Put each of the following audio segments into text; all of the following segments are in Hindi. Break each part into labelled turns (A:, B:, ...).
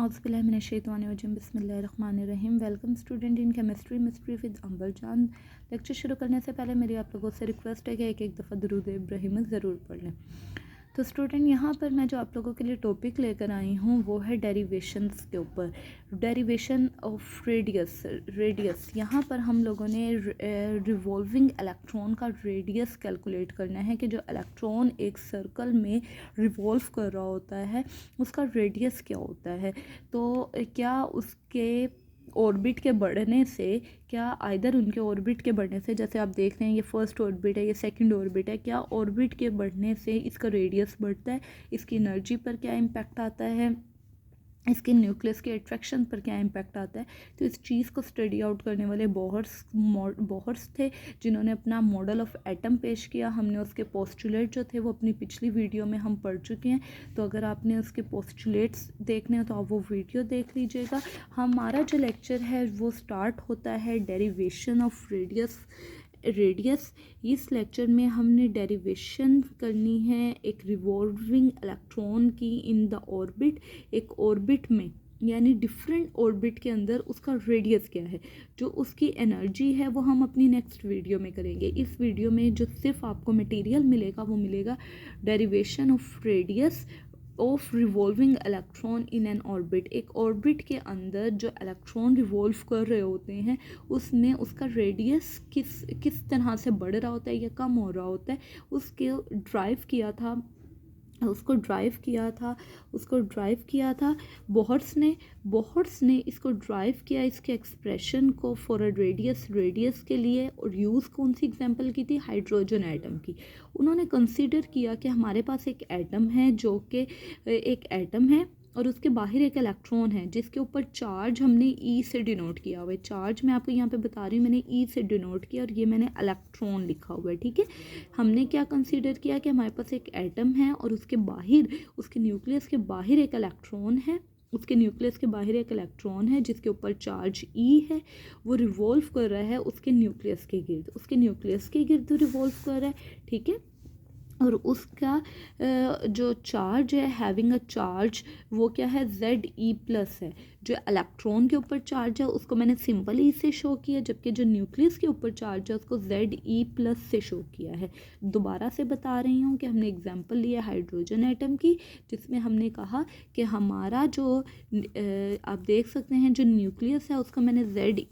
A: औज़ुबिल्लाहिमिनश्शैतानिर्रजीम बिस्मिल्लाहिर्रहमानिर्रहीम। Welcome student in chemistry mystery with अंबल जान। लेक्चर शुरू करने से पहले मेरी आप लोगों से रिक्वेस्ट है कि एक एक दफ़ा दुरूद इब्राहिमी ज़रूर पढ़ लें। तो स्टूडेंट यहाँ पर मैं जो आप लोगों के लिए टॉपिक लेकर आई हूँ वो है डेरिवेशंस के ऊपर। डेरिवेशन ऑफ रेडियस यहाँ पर हम लोगों ने रिवॉल्विंग इलेक्ट्रॉन का रेडियस कैलकुलेट करना है कि जो इलेक्ट्रॉन एक सर्कल में रिवॉल्व कर रहा होता है उसका रेडियस क्या होता है। तो क्या उसके ऑर्बिट के बढ़ने से, क्या आइदर उनके ऑर्बिट के बढ़ने से, जैसे आप देख रहे हैं ये फर्स्ट ऑर्बिट है, ये सेकंड ऑर्बिट है, क्या ऑर्बिट के बढ़ने से इसका रेडियस बढ़ता है, इसकी एनर्जी पर क्या इम्पैक्ट आता है, इसके न्यूक्लियस के अट्रैक्शन पर क्या इम्पैक्ट आता है। तो इस चीज़ को स्टडी आउट करने वाले बोहर्स थे जिन्होंने अपना मॉडल ऑफ एटम पेश किया। हमने उसके पोस्टुलेट जो थे वो अपनी पिछली वीडियो में हम पढ़ चुके हैं। तो अगर आपने उसके पोस्टुलेट्स देखने हैं तो आप वो वीडियो देख लीजिएगा। हमारा जो लेक्चर है वो स्टार्ट होता है डेरिवेशन ऑफ रेडियस। इस लेक्चर में हमने डेरिवेशन करनी है एक रिवॉल्विंग इलेक्ट्रॉन की इन द ऑर्बिट। एक ऑर्बिट में यानी डिफरेंट ऑर्बिट के अंदर उसका रेडियस क्या है, जो उसकी एनर्जी है वो हम अपनी नेक्स्ट वीडियो में करेंगे। इस वीडियो में जो सिर्फ आपको मटेरियल मिलेगा वो मिलेगा derivation of radius of revolving electron in an orbit. एक ऑर्बिट के अंदर जो इलेक्ट्रॉन रिवॉल्व कर रहे होते हैं उसमें उसका रेडियस किस तरह से बढ़ रहा होता है या कम हो रहा होता है। उसको ड्राइव किया था बोहर्स ने इसको ड्राइव किया, इसके एक्सप्रेशन को फॉर अ रेडियस के लिए। और यूज़ कौन सी एग्जांपल की थी, हाइड्रोजन एटम की। उन्होंने कंसीडर किया कि हमारे पास एक एटम है जो कि एक एटम है और उसके बाहर एक इलेक्ट्रॉन है जिसके ऊपर चार्ज हमने ई से डिनोट किया हुआ है। चार्ज मैं आपको यहाँ पे बता रही हूँ, मैंने ई से डिनोट किया और ये मैंने इलेक्ट्रॉन लिखा हुआ है, ठीक है। हमने क्या कंसीडर किया कि हमारे पास एक एटम है और उसके बाहर, उसके न्यूक्लियस के बाहर एक इलेक्ट्रॉन है। उसके न्यूक्लियस के बाहर एक इलेक्ट्रॉन है जिसके ऊपर चार्ज ई है, वो रिवॉल्व कर रहा है उसके न्यूक्लियस के गिर्द रिवॉल्व कर रहा है, ठीक है। और उसका जो चार्ज है, हैविंग अ चार्ज, वो क्या है, Ze+ है। जो इलेक्ट्रॉन के ऊपर चार्ज है उसको मैंने सिंपल ई से शो किया, जबकि जो न्यूक्लियस के ऊपर चार्ज है उसको Ze+ से शो किया है। दोबारा से बता रही हूँ कि हमने एग्जांपल लिया हाइड्रोजन एटम की, जिसमें हमने कहा कि हमारा जो आप देख सकते हैं जो न्यूक्लियस है उसको मैंने Ze+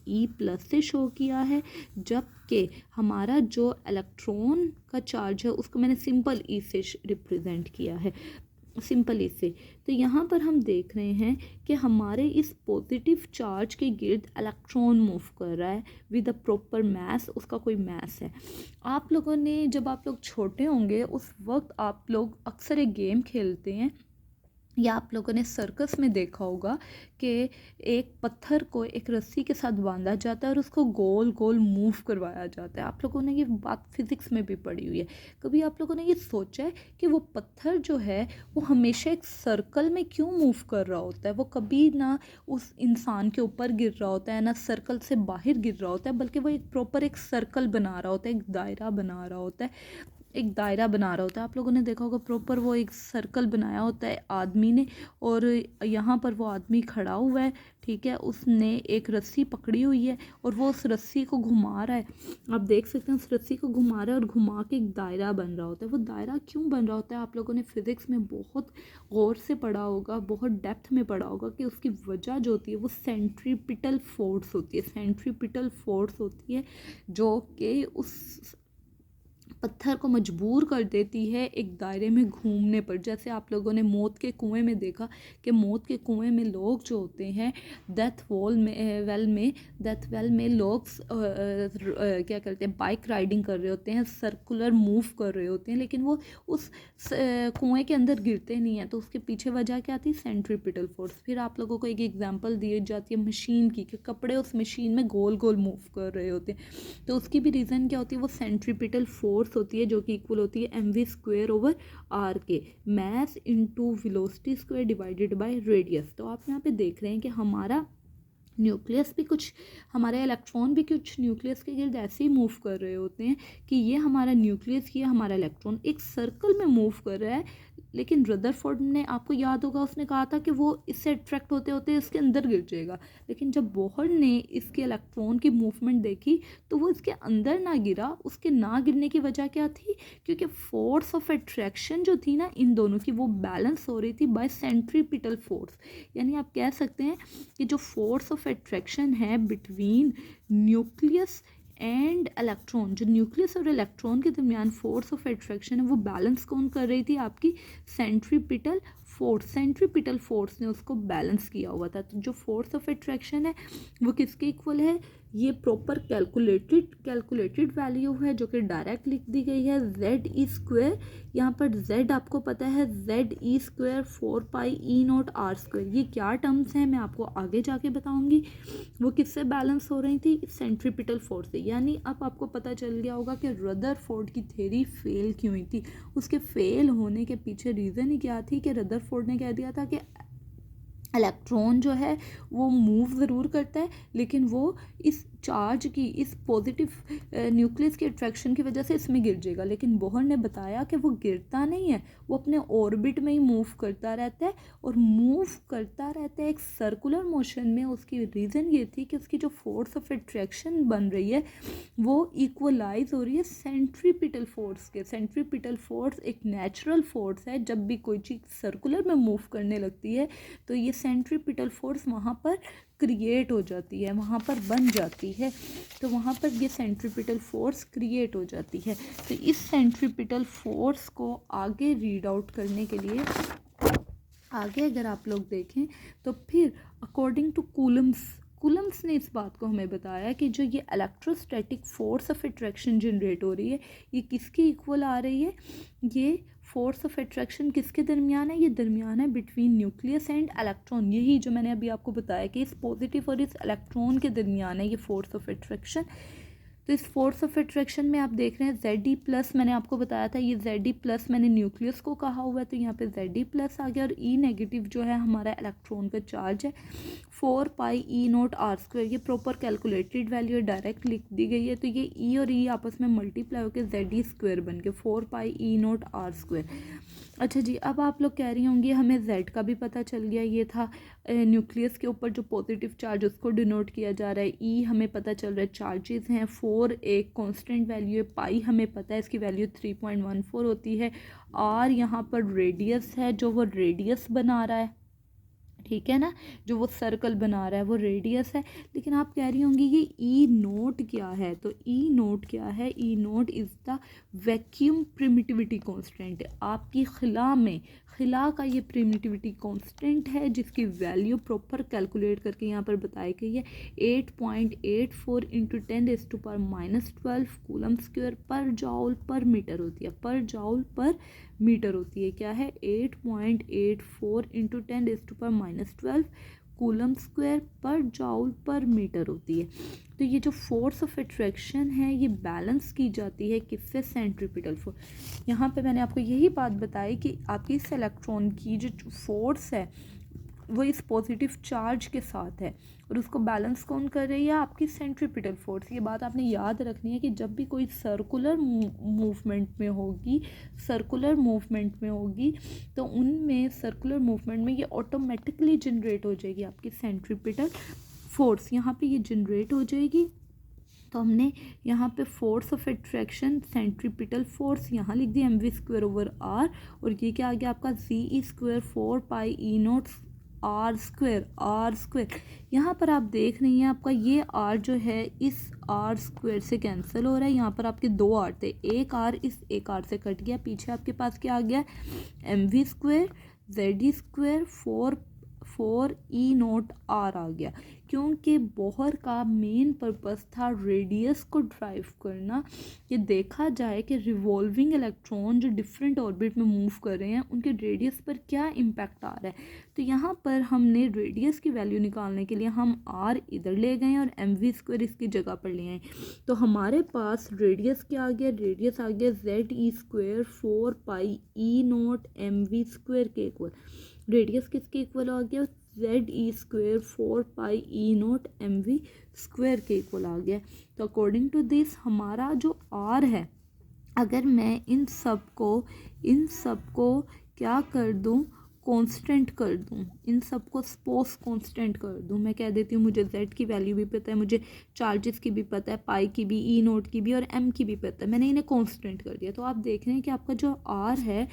A: से शो किया है, जबकि हमारा जो इलेक्ट्रॉन का चार्ज है उसको मैंने सिंपल ई से रिप्रेजेंट किया है, सिंपल ई से। तो यहाँ पर हम देख रहे हैं कि हमारे इस पॉजिटिव चार्ज के गिर्द इलेक्ट्रॉन मूव कर रहा है विद अ प्रॉपर मैस, उसका कोई मैस है। आप लोगों ने, जब आप लोग छोटे होंगे उस वक्त आप लोग अक्सर एक गेम खेलते हैं या आप लोगों ने सर्कस में देखा होगा कि एक पत्थर को एक रस्सी के साथ बांधा जाता है और उसको गोल गोल मूव करवाया जाता है। आप लोगों ने ये बात फिज़िक्स में भी पढ़ी हुई है। कभी आप लोगों ने ये सोचा है कि वो पत्थर जो है वो हमेशा एक सर्कल में क्यों मूव कर रहा होता है? वो कभी ना उस इंसान के ऊपर गिर रहा होता है ना सर्कल से बाहर गिर रहा होता है, बल्कि वो एक प्रॉपर एक सर्कल बना रहा होता है, एक दायरा बना रहा होता है। आप लोगों ने देखा होगा प्रॉपर वो एक सर्कल बनाया होता है आदमी ने, और यहाँ पर वो आदमी खड़ा हुआ है, ठीक है। उसने एक रस्सी पकड़ी हुई है और वो उस रस्सी को घुमा रहा है। आप देख सकते हैं उस रस्सी को घुमा रहा है और घुमा के एक दायरा बन रहा होता है। वो दायरा क्यों बन रहा होता है, आप लोगों ने फिज़िक्स में बहुत गौर से पढ़ा होगा, बहुत डेप्थ में पढ़ा होगा कि उसकी वजह जो होती है वो सेंट्रीपिटल फोर्स होती है जो कि उस पत्थर को मजबूर कर देती है एक दायरे में घूमने पर। जैसे आप लोगों ने मौत के कुएं में देखा कि मौत के कुएं में लोग जो होते हैं डेथ वेल में लोग क्या करते हैं, बाइक राइडिंग कर रहे होते हैं, सर्कुलर मूव कर रहे होते हैं, लेकिन वो उस कुएं के अंदर गिरते नहीं हैं। तो उसके पीछे वजह क्या थी, सेंट्रीपिटल फोर्स। फिर आप लोगों को एक एग्जांपल दी जाती है मशीन की, कि कपड़े उस मशीन में गोल गोल मूव कर रहे होते हैं। तो उसकी भी रीज़न क्या होती है, वो सेंट्रीपिटल फोर्स होती है जो कि इक्वल होती है mv²/r के, mass into velocity divided by radius. तो आप यहाँ पे देख रहे हैं कि हमारा न्यूक्लियस भी कुछ, हमारे इलेक्ट्रॉन भी कुछ न्यूक्लियस के गिर्द ऐसे ही मूव कर रहे होते हैं कि ये हमारा न्यूक्लियस, ये हमारा इलेक्ट्रॉन एक सर्कल में मूव कर रहा है लेकिन रदरफोर्ड ने, आपको याद होगा, उसने कहा था कि वो इससे अट्रैक्ट होते होते इसके अंदर गिर जाएगा। लेकिन जब बोहर ने इसके इलेक्ट्रॉन की मूवमेंट देखी तो वो इसके अंदर ना गिरा। उसके ना गिरने की वजह क्या थी? क्योंकि फोर्स ऑफ अट्रैक्शन जो थी ना इन दोनों की, वो बैलेंस हो रही थी बाय सेंट्रीपिटल फोर्स। यानी आप कह सकते हैं कि जो फोर्स ऑफ अट्रैक्शन है बिटवीन न्यूक्लियस एंड इलेक्ट्रॉन, जो न्यूक्लियस और इलेक्ट्रॉन के दरमियान फोर्स ऑफ अट्रैक्शन है, वो बैलेंस कौन कर रही थी? आपकी सेंट्रीपिटल फोर्स। सेंट्रीपिटल फोर्स ने उसको बैलेंस किया हुआ था। तो जो फोर्स ऑफ अट्रैक्शन है वो किसके इक्वल है? ये प्रॉपर कैलकुलेटेड वैल्यू है जो कि डायरेक्ट लिख दी गई है, Z⁻²। यहाँ पर Z आपको पता है, Z⁻² 4πE⁻R²। ये क्या टर्म्स हैं मैं आपको आगे जाके बताऊंगी। वो किससे बैलेंस हो रही थी? सेंट्रीपिटल फोर्स से। यानी अब आपको पता चल गया होगा कि रदरफोर्ड की थ्योरी फेल क्यों हुई थी। उसके फेल होने के पीछे रीज़न ही क्या थी कि रदरफोर्ड ने कह दिया था कि इलेक्ट्रॉन जो है वो मूव ज़रूर करता है, लेकिन वो इस चार्ज की, इस पॉजिटिव न्यूक्लियस की अट्रैक्शन की वजह से इसमें गिर जाएगा। लेकिन बोहर ने बताया कि वो गिरता नहीं है, वो अपने ऑर्बिट में ही मूव करता रहता है, और मूव करता रहता है एक सर्कुलर मोशन में। उसकी रीज़न ये थी कि उसकी जो फोर्स ऑफ अट्रैक्शन बन रही है वो इक्वलाइज हो रही है सेंट्रीपिटल फोर्स के। सेंट्रीपिटल फोर्स एक नेचुरल फोर्स है। जब भी कोई चीज़ सर्कुलर में मूव करने लगती है तो ये सेंट्रीपिटल फोर्स वहाँ पर क्रिएट हो जाती है, वहाँ पर बन जाती है। तो वहाँ पर ये सेंट्रीपिटल फोर्स क्रिएट हो जाती है। तो इस सेंट्रीपिटल फोर्स को आगे रीड आउट करने के लिए, आगे अगर आप लोग देखें तो फिर अकॉर्डिंग टू कूलम्स ने इस बात को हमें बताया कि जो ये electrostatic force of attraction generate हो रही है ये किसकी इक्वल आ रही है? ये फोर्स ऑफ अट्रैक्शन किसके दरमियान है? ये दरमियान है बिटवीन न्यूक्लियस एंड इलेक्ट्रॉन। यही जो मैंने अभी आपको बताया कि इस पॉजिटिव और इस इलेक्ट्रॉन के दरमियान है ये फोर्स ऑफ अट्रैक्शन। तो इस फोर्स ऑफ अट्रैक्शन में आप देख रहे हैं Ze+, मैंने आपको बताया था ये Ze+, मैंने न्यूक्लियस को कहा हुआ है, तो यहाँ पे Ze+ आ गया, और E- जो है हमारा इलेक्ट्रॉन का चार्ज है 4πE⁻R²। ये प्रॉपर कैलकुलेटेड वैल्यू है, डायरेक्ट लिख दी गई है। तो ये E और E आपस में मल्टीप्लाई होकर Ze² बन के 4πE⁻R²। अच्छा जी, अब आप लोग कह रही होंगी हमें Z का भी पता चल गया, ये था न्यूक्लियस के ऊपर जो पॉजिटिव चार्ज उसको डिनोट किया जा रहा है। E हमें पता चल रहा है चार्जेस हैं, 4 एक कांस्टेंट वैल्यू है, पाई हमें पता है इसकी वैल्यू 3.14 होती है। R यहाँ पर रेडियस है, जो वो रेडियस बना रहा है, ठीक है ना, जो वो सर्कल बना रहा है वो रेडियस है। लेकिन आप कह रही होंगी ये E0 क्या है? तो E0 क्या है? E0 is the vacuum permittivity constant. आपकी खिला का ये प्रिमिटिविटी कांस्टेंट है जिसकी वैल्यू प्रॉपर कैलकुलेट करके यहाँ पर बताई गई है 8.84 × 10⁻⁻12 कूलम² पर जॉउल पर मीटर होती है। पर जॉउल पर मीटर होती है। क्या है? 8.84 × 10⁻⁻12 कूलम² पर जॉउल पर मीटर होती है। तो ये जो फोर्स ऑफ अट्रैक्शन है ये बैलेंस की जाती है किससे? Centripetal force. यहाँ पे मैंने आपको यही बात बताई कि आपकी इस इलेक्ट्रॉन की जो फोर्स है वो इस पॉजिटिव चार्ज के साथ है, और उसको बैलेंस कौन कर रही है? आपकी सेंट्रीपिटल फोर्स। ये बात आपने याद रखनी है कि जब भी कोई सर्कुलर मूवमेंट में होगी तो उनमें सर्कुलर मूवमेंट में ये ऑटोमेटिकली जनरेट हो जाएगी आपकी सेंट्रीपिटल फोर्स। यहाँ पे ये जनरेट हो जाएगी। तो हमने यहाँ पे force of attraction centripetal force यहाँ लिख दी mv²/r, और ये क्या आ गया आपका Ze² 4πE⁻R²। यहाँ पर आप देख रही हैं आपका ये R जो है इस R² से कैंसिल हो रहा है। यहाँ पर आपके 2 R थे, एक R इस एक R से कट गया, पीछे आपके पास क्या आ गया? mv² Ze² 4E⁻R आ गया, क्योंकि बोहर का मेन पर्पस था रेडियस को ड्राइव करना। ये देखा जाए कि रिवॉल्विंग इलेक्ट्रॉन जो डिफरेंट ऑर्बिट में मूव कर रहे हैं उनके रेडियस पर क्या इम्पैक्ट आ रहा है। तो यहाँ पर हमने रेडियस की वैल्यू निकालने के लिए हम R इधर ले गए और mv² इसकी जगह पर ले आए। तो हमारे पास रेडियस क्या आ गया? रेडियस आ गया Ze² 4πE⁻mv² के इक्वल। रेडियस किसके इक्वल आ गया? Ze² 4πE⁻mv² के इक्वल आ गया। तो अकॉर्डिंग टू दिस हमारा जो R है, अगर मैं इन सब को क्या कर दूँ, कांस्टेंट कर दूँ, इन सबको सपोज कांस्टेंट कर दूँ। मैं कह देती हूँ मुझे z की वैल्यू भी पता है, मुझे चार्जेस की भी पता है, पाई की भी, ई नोट की भी और m की भी पता है, मैंने इन्हें कांस्टेंट कर दिया। तो आप देख रहे हैं कि आपका जो r है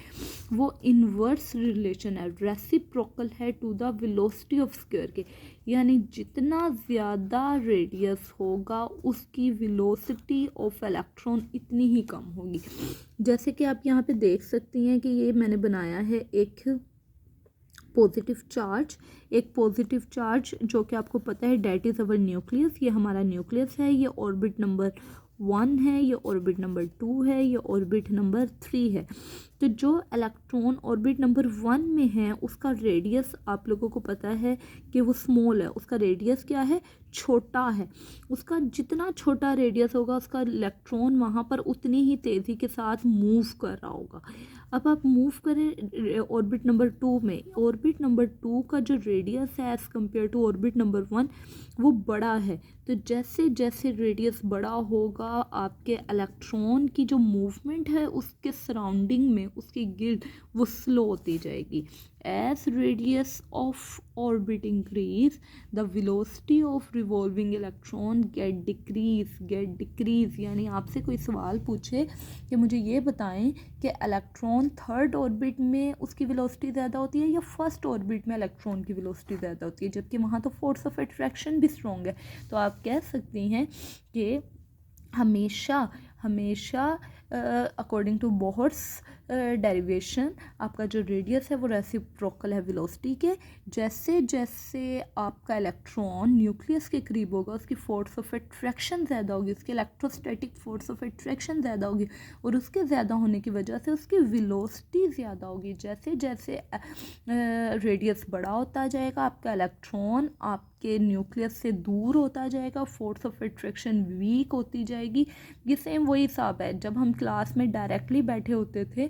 A: वो इन्वर्स रिलेशन है, रेसिप्रोकल है to the velocity of square के, यानी जितना ज़्यादा रेडियस होगा उसकी वेलोसिटी ऑफ इलेक्ट्रॉन इतनी ही कम होगी। जैसे कि आप यहाँ पे देख सकती हैं कि ये मैंने बनाया है एक पॉजिटिव चार्ज, एक पॉजिटिव चार्ज जो कि आपको पता है डेट इज़ अवर न्यूक्लियस, ये हमारा न्यूक्लियस है, ये ऑर्बिट नंबर 1 है, ये ऑर्बिट नंबर 2 है, ये ऑर्बिट नंबर 3 है। तो जो इलेक्ट्रॉन ऑर्बिट नंबर 1 में है उसका रेडियस आप लोगों को पता है कि वो स्मॉल है, उसका रेडियस क्या है, छोटा है। उसका जितना छोटा रेडियस होगा उसका इलेक्ट्रॉन वहाँ पर उतनी ही तेज़ी के साथ मूव कर रहा होगा। अब आप मूव करें ऑर्बिट नंबर 2 में, ऑर्बिट नंबर 2 का जो रेडियस है as compare to orbit number 1 वो बड़ा है। तो जैसे जैसे रेडियस बड़ा होगा आपके इलेक्ट्रॉन की जो मूवमेंट है उसके सराउंडिंग में उसकी गिल्ड वो स्लो होती जाएगी। As radius of orbit increase the velocity of revolving electron get decrease. यानी आपसे कोई सवाल पूछे कि मुझे ये बताएं कि इलेक्ट्रॉन थर्ड ऑर्बिट में उसकी वेलोसिटी ज़्यादा होती है या फर्स्ट ऑर्बिट में इलेक्ट्रॉन की वेलोसिटी ज़्यादा होती है, जबकि वहाँ तो फोर्स ऑफ अट्रैक्शन भी स्ट्रॉन्ग है। तो आप कह सकती हैं कि हमेशा अकॉर्डिंग टू बोहर्स डेरिवेशन आपका जो रेडियस है वो रेसिप्रोकल है वेलोसिटी के। जैसे जैसे आपका इलेक्ट्रॉन न्यूक्लियस के करीब होगा उसकी फोर्स ऑफ अट्रैक्शन ज़्यादा होगी, उसकी इलेक्ट्रोस्टैटिक फोर्स ऑफ अट्रैक्शन ज़्यादा होगी और उसके ज़्यादा होने की वजह से उसकी वेलोसिटी ज़्यादा होगी। जैसे जैसे रेडियस बड़ा होता जाएगा आपका इलेक्ट्रॉन आपके न्यूक्लियस से दूर होता जाएगा, फोर्स ऑफ अट्रैक्शन वीक होती जाएगी। ये सेम वही हिसाब है जब हम क्लास में डायरेक्टली बैठे होते थे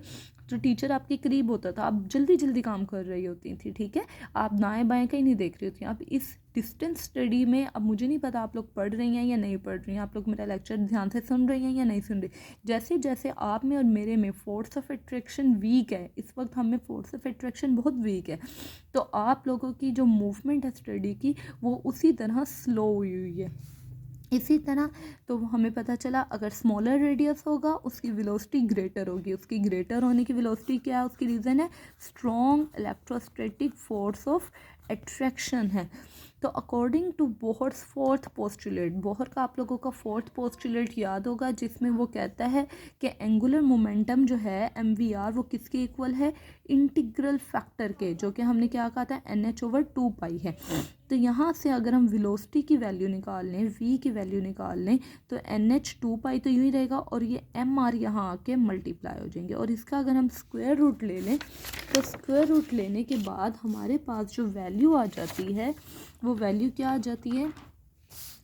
A: तो टीचर आपके करीब होता था, आप जल्दी जल्दी काम कर रही होती थी, ठीक है, आप दाएं बाएं कहीं नहीं देख रही होती। आप इस डिस्टेंस स्टडी में, अब मुझे नहीं पता आप लोग पढ़ रही हैं या नहीं पढ़ रही हैं, आप लोग मेरा लेक्चर ध्यान से सुन रही हैं या नहीं सुन रही। जैसे जैसे आप में और मेरे में फोर्स ऑफ अट्रैक्शन वीक है, इस वक्त हमें फोर्स ऑफ अट्रैक्शन बहुत वीक है, तो आप लोगों की जो मूवमेंट है स्टडी की वो उसी तरह स्लो हुई है। इसी तरह तो हमें पता चला अगर स्मॉलर रेडियस होगा उसकी वेलोसिटी ग्रेटर होगी, उसकी ग्रेटर होने की वेलोसिटी क्या है, उसकी रीज़न है strong electrostatic force of attraction है। तो according to Bohr's fourth postulate, Bohr का आप लोगों का फोर्थ पोस्टुलेट याद होगा जिसमें वो कहता है कि एंगुलर मोमेंटम जो है MVR वो किसके इक्वल है, इंटीग्रल फैक्टर के, जो कि हमने क्या कहा था NH/2 है। तो यहाँ से अगर हम वेलोसिटी की वैल्यू निकाल लें, v की वैल्यू निकाल लें तो NH/2 तो यूँ ही रहेगा और ये MR यहाँ आके मल्टीप्लाई हो जाएंगे। और इसका अगर हम स्क्वायर रूट ले लें तो स्क्वायर रूट लेने के बाद हमारे पास जो वैल्यू आ जाती है वो वैल्यू क्या आ जाती है,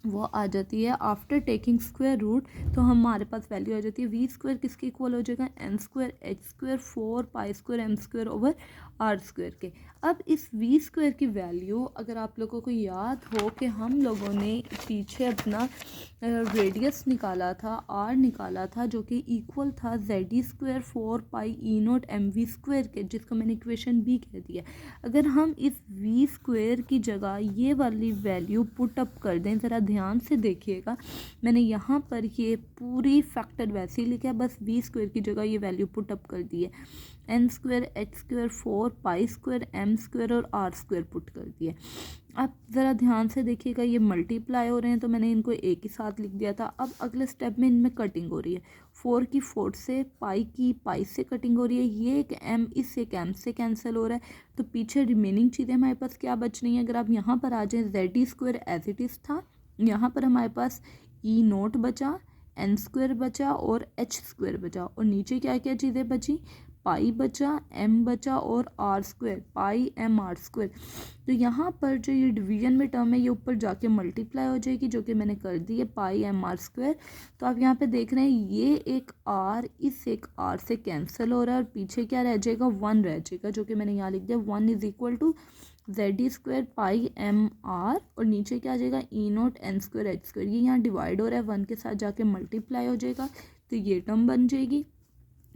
A: वो आ जाती है आफ्टर टेकिंग स्क्वायर रूट, तो हमारे पास वैल्यू आ जाती है v² किसके इक्वल हो जाएगा, n² h² 4π² m² r² के। अब इस v² की वैल्यू अगर आप लोगों को याद हो कि हम लोगों ने पीछे अपना रेडियस निकाला था, r निकाला था, जो कि इक्वल था z² 4πe0 mv² के, जिसको मैंने इक्वेशन b कह दिया। अगर हम इस v² की जगह ये वाली वैल्यू पुट अप कर दें, ज़रा ध्यान से देखिएगा, मैंने यहाँ पर ये पूरी फैक्टर वैसे ही लिखा है, बस v² की जगह ये वैल्यू पुट अप कर दी है, n² h² 4π² m² और r² पुट कर दिया। अब ज़रा ध्यान से देखिएगा ये मल्टीप्लाई हो रहे हैं तो मैंने इनको एक ही साथ लिख दिया था। अब अगले स्टेप में इनमें कटिंग हो रही है, 4 की 4 से, पाई की पाई से कटिंग हो रही है, ये एक m इस एक m से कैंसिल हो रहा है, तो पीछे रिमेनिंग चीज़ें हमारे पास क्या बच रही हैं। अगर आप यहाँ पर आ जाएँ z² एज इट इज़ था, यहाँ पर हमारे पास E0 बचा, n² बचा और h² बचा, और नीचे क्या क्या चीज़ें बची, पाई बचा, m बचा और r², पाई m r²। तो यहाँ पर जो ये डिवीजन में टर्म है ये ऊपर जाके मल्टीप्लाई हो जाएगी, जो कि मैंने कर दी है पाई m r²। तो आप यहाँ पे देख रहे हैं ये एक r इस एक r से कैंसिल हो रहा है और पीछे क्या रह जाएगा, 1 रह जाएगा, जो कि मैंने यहाँ लिख दिया 1 = z² पाई m r, और नीचे क्या आ जाएगा E0 n² h²। ये यहाँ डिवाइड हो रहा है 1 के साथ जाके मल्टीप्लाई हो जाएगा, तो ये टर्म बन जाएगी।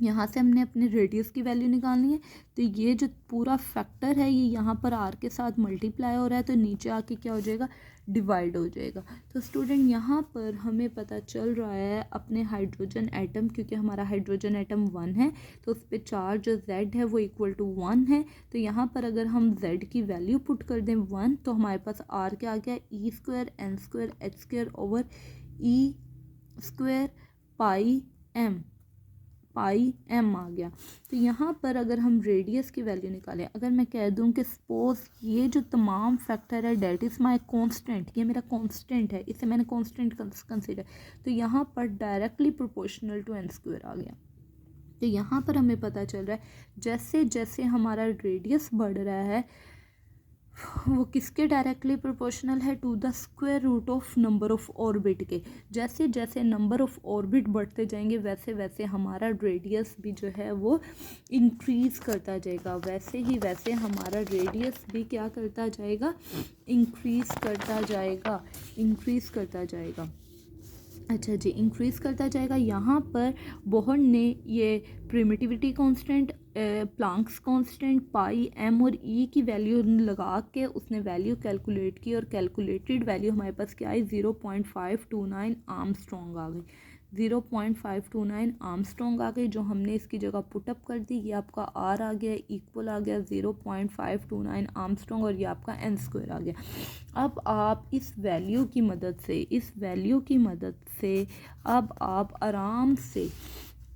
A: यहाँ से हमने अपने रेडियस की वैल्यू निकालनी है। तो ये जो पूरा फैक्टर है ये यहाँ पर आर के साथ मल्टीप्लाई हो रहा है, तो नीचे आके क्या हो जाएगा, डिवाइड हो जाएगा। तो स्टूडेंट यहाँ पर हमें पता चल रहा है अपने हाइड्रोजन एटम, क्योंकि हमारा हाइड्रोजन एटम 1 है तो उस पर चार्ज जो Z है वो इक्वल टू 1 है। तो यहाँ पर अगर हम Z की वैल्यू पुट कर दें 1, तो हमारे पास R क्या आ गया, E² N² H² over E² पाई एम आ गया। तो यहाँ पर अगर हम रेडियस की वैल्यू निकालें, अगर मैं कह दूँ कि सपोज ये जो तमाम फैक्टर है डेट इज़ माई कांस्टेंट, ये मेरा कांस्टेंट है, इसे मैंने कांस्टेंट कंसीडर, तो यहाँ पर डायरेक्टली प्रोपोर्शनल टू N² आ गया। तो यहाँ पर हमें पता चल रहा है जैसे जैसे हमारा रेडियस बढ़ रहा है वो किसके डायरेक्टली प्रोपोर्शनल है, to the square root of number of orbit के। जैसे जैसे नंबर ऑफ ऑर्बिट बढ़ते जाएंगे वैसे वैसे हमारा रेडियस भी जो है वो इंक्रीज़ करता जाएगा, वैसे ही वैसे हमारा रेडियस भी क्या करता जाएगा, इंक्रीज़ करता जाएगा। अच्छा जी, इंक्रीज़ करता जाएगा। यहाँ पर बोहर ने ये प्रिमिटिविटी कांस्टेंट, प्लांक्स कांस्टेंट, पाई एम और ई की वैल्यू लगा के उसने वैल्यू कैलकुलेट की, और कैलकुलेटेड वैल्यू हमारे पास क्या आई, 0.529 आर्मस्ट्रॉन्ग आ गई। 0.529 आर्मस्ट्रॉन्ग आ गई, जो हमने इसकी जगह पुटअप कर दी। ये आपका आर आ गया, इक्वल आ गया 0.529 आर्मस्ट्रॉन्ग, और ये आपका N² आ गया। अब आप इस वैल्यू की मदद से अब आप आराम से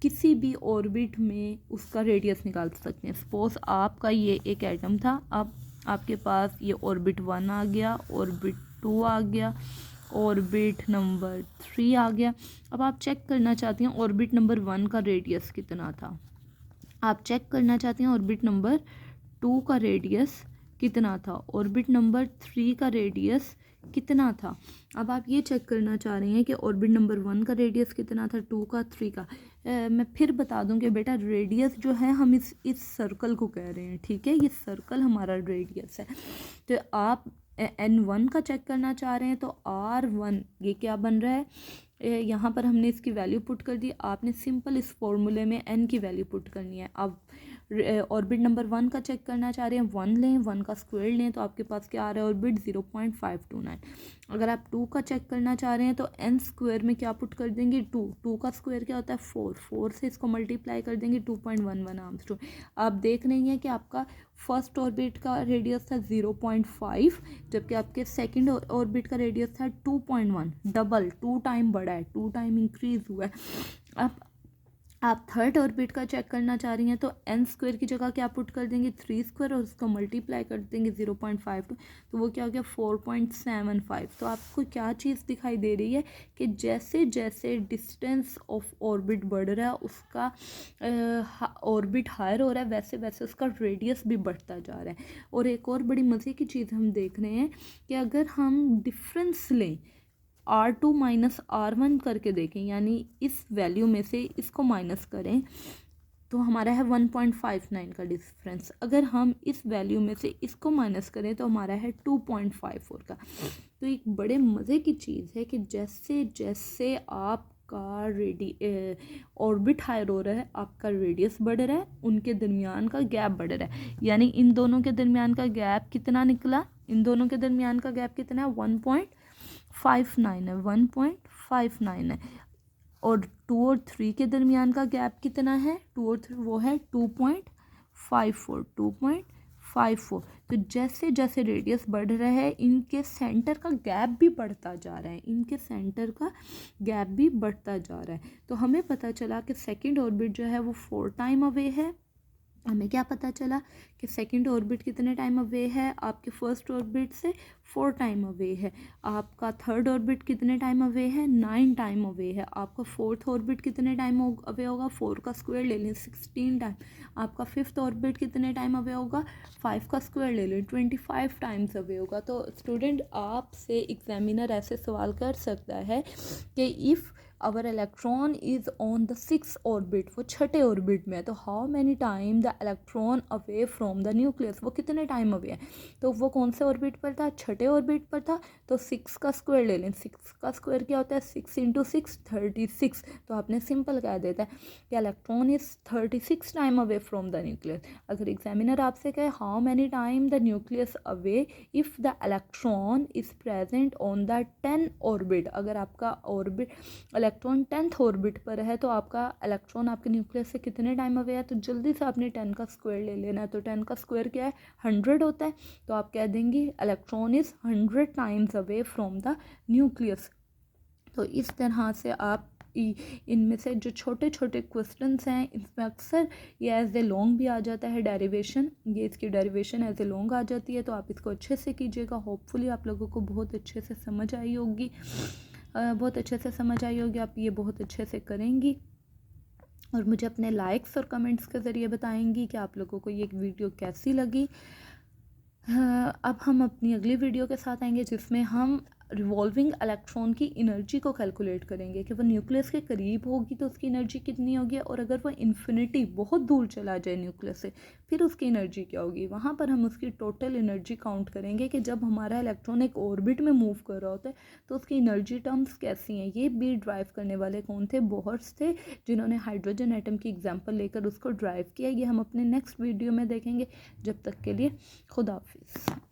A: किसी भी ऑर्बिट में उसका रेडियस निकाल सकते हैं। सपोज आपका ये एक एटम था, अब आपके पास ये ऑर्बिट 1 आ गया, ऑर्बिट 2 आ गया, ऑर्बिट नंबर 3 आ गया। अब आप चेक करना चाहते हैं ऑर्बिट नंबर 1 का रेडियस कितना था, आप चेक करना चाहते हैं ऑर्बिट नंबर 2 का रेडियस कितना था, ऑर्बिट नंबर 3 का रेडियस कितना था। अब आप ये चेक करना चाह रहे हैं कि ऑर्बिट नंबर 1 का रेडियस कितना था, 2 का, 3 का। मैं फिर बता दूं कि बेटा रेडियस जो है हम इस सर्कल को कह रहे हैं, ठीक है, ये सर्कल हमारा रेडियस है। तो आप N1 का चेक करना चाह रहे हैं तो R1 ये क्या बन रहा है, यहाँ पर हमने इसकी वैल्यू पुट कर दी। आपने सिंपल इस फॉर्मूले में n की वैल्यू पुट करनी है। अब ऑर्बिट नंबर 1 का चेक करना चाह रहे हैं, 1 लें, 1 का स्क्वायर लें, तो आपके पास क्या आ रहा है, ऑर्बिट 0.529। अगर आप 2 का चेक करना चाह रहे हैं तो N² में क्या पुट कर देंगे, 2 का स्क्वायर क्या होता है, 4 से इसको मल्टीप्लाई कर देंगे, 2.11 आर्मस्ट्रॉन्ग। आप देख रहे हैं कि आपका फर्स्ट ऑर्बिट का रेडियस था 0.5, जबकि आपके सेकंड ऑर्बिट का रेडियस था 2.1, डबल, 2 टाइम बढ़ा है, 2 टाइम इंक्रीज हुआ है। अब आप थर्ड ऑर्बिट का चेक करना चाह रही हैं तो N² की जगह क्या पुट कर देंगे, 3² और उसको मल्टीप्लाई कर देंगे 0.52, तो वो क्या हो गया 4.75। तो आपको क्या चीज़ दिखाई दे रही है कि जैसे जैसे डिस्टेंस ऑफ ऑर्बिट बढ़ रहा है, उसका ऑर्बिट हायर हो रहा है, वैसे वैसे उसका रेडियस भी बढ़ता जा रहा है। और एक और बड़ी मज़े की चीज़ हम देख रहे हैं कि अगर हम डिफरेंस लें, R2 माइनस R1 करके देखें, यानी इस वैल्यू में से इसको माइनस करें तो हमारा है 1.59 का डिफरेंस। अगर हम इस वैल्यू में से इसको माइनस करें तो हमारा है 2.54 का। तो एक बड़े मज़े की चीज़ है कि जैसे जैसे आपका ऑर्बिट हायर हो रहा है, आपका रेडियस बढ़ रहा है, उनके दरमियान का गैप बढ़ रहा है। यानी इन दोनों के दरमियान का गैप कितना निकला, इन दोनों के दरमियान का गैप कितना है, 1.59 है, 1.59 है। और 2 और 3 के दरमियान का गैप कितना है, 2 और 3 वो है 2.54। तो जैसे जैसे रेडियस बढ़ रहा है इनके सेंटर का गैप भी बढ़ता जा रहा है, तो हमें पता चला कि सेकंड ऑर्बिट जो है वो 4 टाइम अवे है। हमें क्या पता चला कि सेकंड ऑर्बिट कितने टाइम अवे है, आपके फर्स्ट ऑर्बिट से 4 टाइम अवे है। आपका थर्ड ऑर्बिट कितने टाइम अवे है, 9 टाइम अवे है। आपका फोर्थ ऑर्बिट कितने टाइम अवे होगा, 4 का स्क्वायर ले लें, 16 टाइम। आपका फिफ्थ ऑर्बिट कितने टाइम अवे होगा, 5 का स्क्वायर ले लें, 25 टाइम्स अवे होगा। तो स्टूडेंट आपसे एग्जामिनर ऐसे सवाल कर सकता है कि if our electron is on the 6th orbit, वो छठे ऑर्बिट में है, तो how many time the electron away from the nucleus, वो कितने टाइम अवे है, तो वो कौन से ऑर्बिट पर था, छठे ऑर्बिट पर था, तो 6 का स्क्वायर ले लें, 6 का स्क्वायर क्या होता है, 6 × 6 36, तो आपने सिंपल कह देता है कि electron is 36 time away from the nucleus. अगर एग्जामिनर आपसे कहे how many time the nucleus away if the electron is present on the 10 orbit, अगर आपका ऑर्बिट इलेक्ट्रॉन 10th ऑर्बिट पर है तो आपका इलेक्ट्रॉन आपके न्यूक्लियस से कितने टाइम अवे है, तो जल्दी से आपने 10 का स्क्वायर ले लेना है, तो 10 का स्क्वायर क्या है, 100 होता है, तो आप कह देंगे electron is 100 times away from the nucleus. तो इस तरह से आप इनमें से जो छोटे छोटे क्वेश्चंस हैं इसमें अक्सर ये एज ए लॉन्ग भी आ जाता है डेरिवेशन, ये इसकी डेरिवेशन एज ए लॉन्ग आ जाती है, तो आप इसको अच्छे से कीजिएगा। होपफुली आप लोगों को बहुत अच्छे से समझ आई होगी, बहुत अच्छे से समझ आई होगी, आप ये बहुत अच्छे से करेंगी और मुझे अपने लाइक्स और कमेंट्स के ज़रिए बताएंगी कि आप लोगों को ये वीडियो कैसी लगी। अब हम अपनी अगली वीडियो के साथ आएंगे जिसमें हम रिवॉल्विंग इलेक्ट्रॉन की एनर्जी को कैलकुलेट करेंगे कि वो न्यूक्लियस के करीब होगी तो उसकी एनर्जी कितनी होगी, और अगर वो इन्फिनिटी बहुत दूर चला जाए न्यूक्लियस से फिर उसकी एनर्जी क्या होगी। वहाँ पर हम उसकी टोटल एनर्जी काउंट करेंगे कि जब हमारा इलेक्ट्रॉन एक ऑर्बिट में मूव कर रहा होता है तो उसकी एनर्जी टर्म्स कैसी हैं। ये भी ड्राइव करने वाले कौन थे, बोहर्स थे, जिन्होंने हाइड्रोजन एटम की एग्जाम्पल लेकर उसको ड्राइव किया। ये हम अपने नेक्स्ट वीडियो में देखेंगे। जब तक के लिए खुदा हाफिज़।